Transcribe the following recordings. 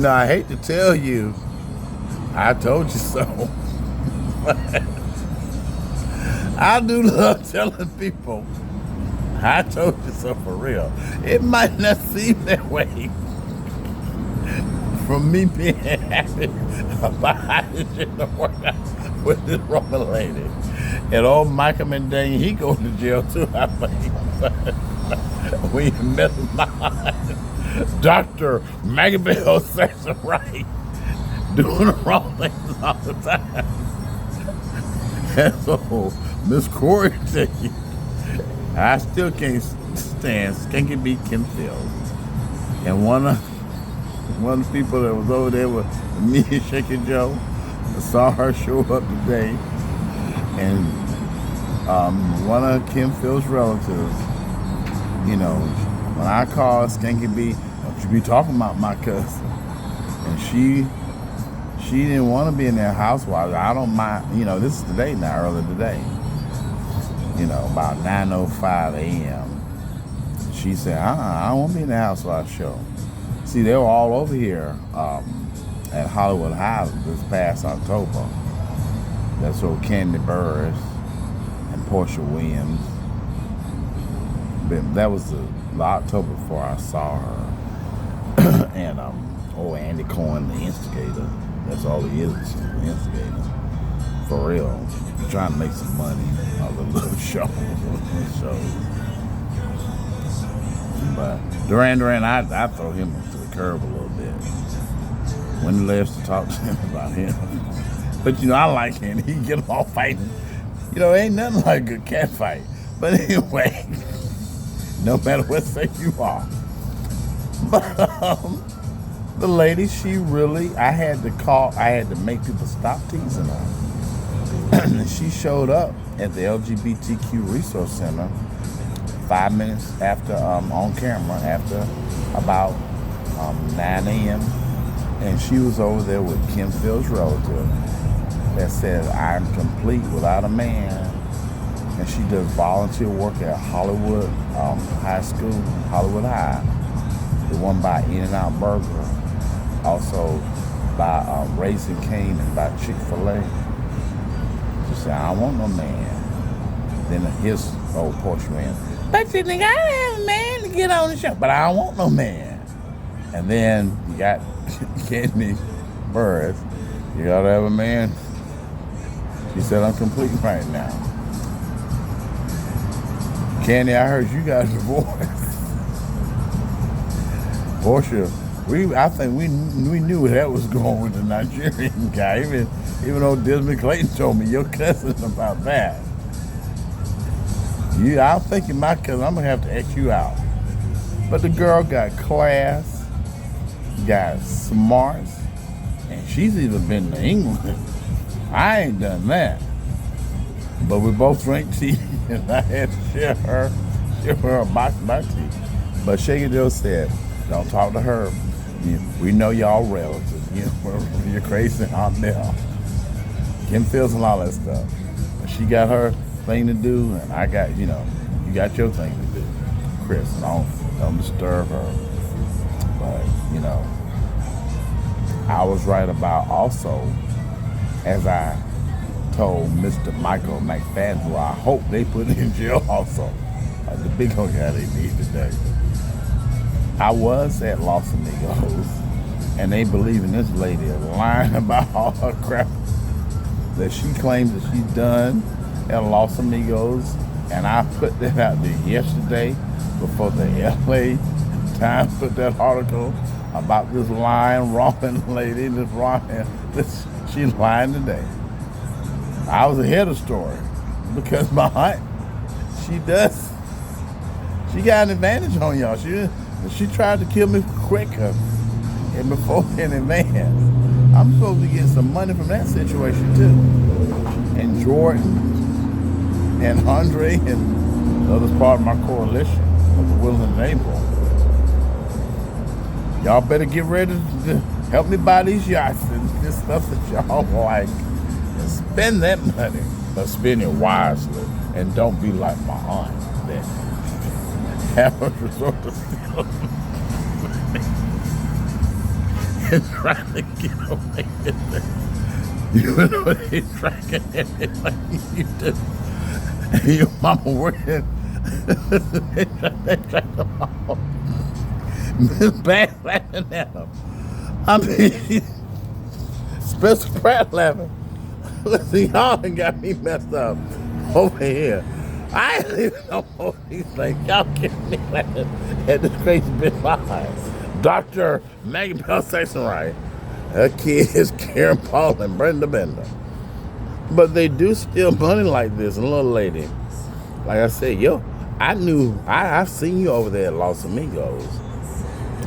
I hate to tell you, I told you so. I do love telling people, I told you so for real. It might not seem that way from me being happy about how this shit don't work out with this Roman lady. And old Michael Mendane, he goes to jail too, I think. We mesmerized Dr. Magabell says it right, doing the wrong things all the time. And so, Miss Corey tell you, I still can't stand Skanky B. Kim Fields. And one of the people that was over there with me and Shaky Joe, I saw her show up today, and one of Kim Fields' relatives, when I called Skanky B, don't you be talking about my cousin. And she didn't want to be in that housewife. I don't mind, this is today now, early today. About 9:05 a.m. She said, I don't want to be in the housewife show. See, they were all over here at Hollywood High this past October. That's where Candy Burris and Portia Williams. But that was the October before I saw her. And Andy Cohen, the instigator. That's all he is, an instigator. For real. He's trying to make some money on the little show. But Duran, I throw him to the curb a little bit. When he lives to talk to him about him. But I like him. He get them all fighting. Ain't nothing like a good cat fight. But anyway, no matter what sex you are. But the lady, I had to make people stop teasing her. And she showed up at the LGBTQ Resource Center 5 minutes after, on camera, after about 9 a.m. And she was over there with Kim Fields' relative that said, I'm complete without a man. And she does volunteer work at Hollywood High School, Hollywood High. The one by In-N-Out Burger. Also by Raising Cane and by Chick-fil-A. She said, I don't want no man. Then his old Portia man, but you think I have a man to get on the show, but I don't want no man. And then you got Candy Burris, you gotta have a man. She said, I'm complete right now. Candy, I heard you got a divorce. Portia, I think we knew where that was going with the Nigerian guy. Even though Desmond Clayton told me your cousin about that. I'm thinking my cousin, I'm gonna have to X you out. But the girl got class, got smarts, and she's even been to England. I ain't done that. But we both drank tea, and I had to share her a box of my tea. But Shaky Joe said, don't talk to her. We know y'all relatives. You're crazy out there. Kim Fields and all that stuff. But she got her thing to do, and I got, you got your thing to do, Chris. Don't disturb her. But, I was right about also, as I told Mr. Michael McFadden, who I hope they put in jail also, the big old guy they need today. I was at Los Amigos, and they believe in this lady lying about all her crap that she claims that she's done at Los Amigos, and I put that out there yesterday before the LA Times put that article about this lying, wrong lady, she's lying today. I was ahead of the story because my aunt, she got an advantage on y'all. She tried to kill me quicker and before in advance. I'm supposed to get some money from that situation too. And Jordan and Andre and the other part of my coalition of the Willing and Able. Y'all better get ready to help me buy these yachts and this stuff that y'all like. And spend that money, but spend it wisely. And don't be like my aunt that have a resort to steal and trying to get away with it. You know they tracking it like you do. And your mama working. They track them all. Miss Bass laughing at them. I mean, Spencer Pratt laughing. Listen, y'all done got me messed up over here. I ain't even know what these things. Y'all getting me laughing at this crazy bitch line. Dr. Maggie Bell Sexton Wright. Her kids, Karen Paul and Brenda Bender. But they do steal money like this, and little lady. Like I said, yo, I've seen you over there at Los Amigos.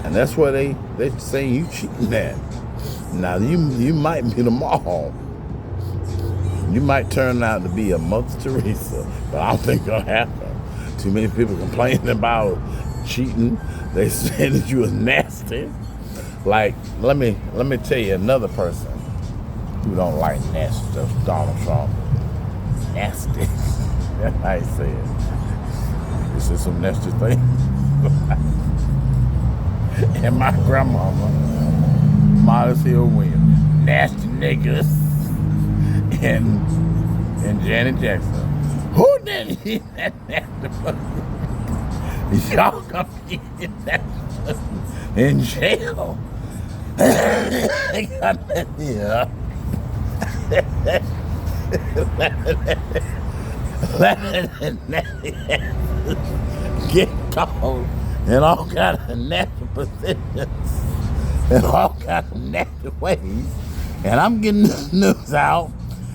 And that's where they saying you cheating at. Now, you might be the mall. You might turn out to be a Mother Teresa, but I don't think it'll happen. Too many people complaining about cheating. They saying that you was nasty. Like, let me tell you another person who don't like nasty stuff, Donald Trump. Nasty. That's how he said it. This is some nasty thing. And my grandmama, Modest Hill Williams, nasty niggas, and Janet Jackson. Who didn't eat that nasty fucking? Y'all gonna eat that in jail. They got that here. Get caught in all kind of nasty positions in all kind of nasty ways. And I'm getting this news out,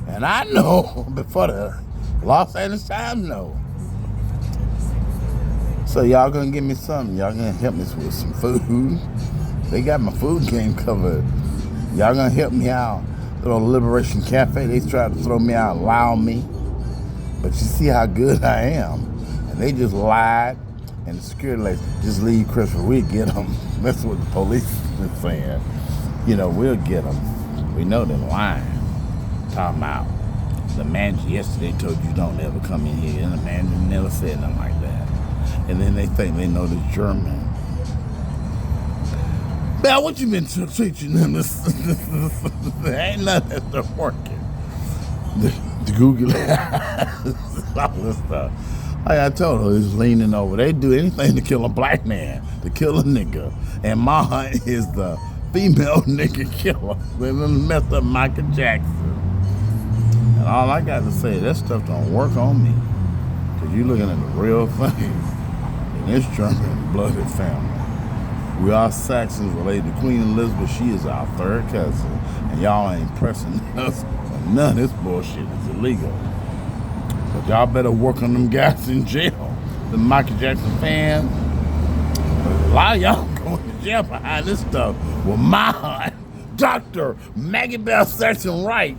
and I know before the Los Angeles Times know. So y'all gonna give me something. Y'all gonna help me with some food. They got my food game covered. Y'all gonna help me out. Little Liberation Cafe, they tried to throw me out, allow me. But you see how good I am. And they just lied. And the security lady, just leave Christopher, we'll get them. That's what the police is saying. You know, we'll get them. We know they're lying. Talking about the manager yesterday told you don't ever come in here. And the manager never said nothing like that. And then they think they know the German. Now, what you been teaching them? Ain't nothing that's working. The Google, all this stuff. Like I told her, he's leaning over. They do anything to kill a black man, to kill a nigga. And Ma is the female nigga killer. They done messed up Michael Jackson. And all I got to say, that stuff don't work on me. Because you're looking at the real thing. In this German blooded family. We are Saxons related to Queen Elizabeth. She is our third cousin. And y'all ain't pressing us. None of this bullshit is illegal. But y'all better work on them guys in jail. The Michael Jackson fans. A lot of y'all going to jail behind this stuff. Well, my Dr. Maggie Bell Sexton Wright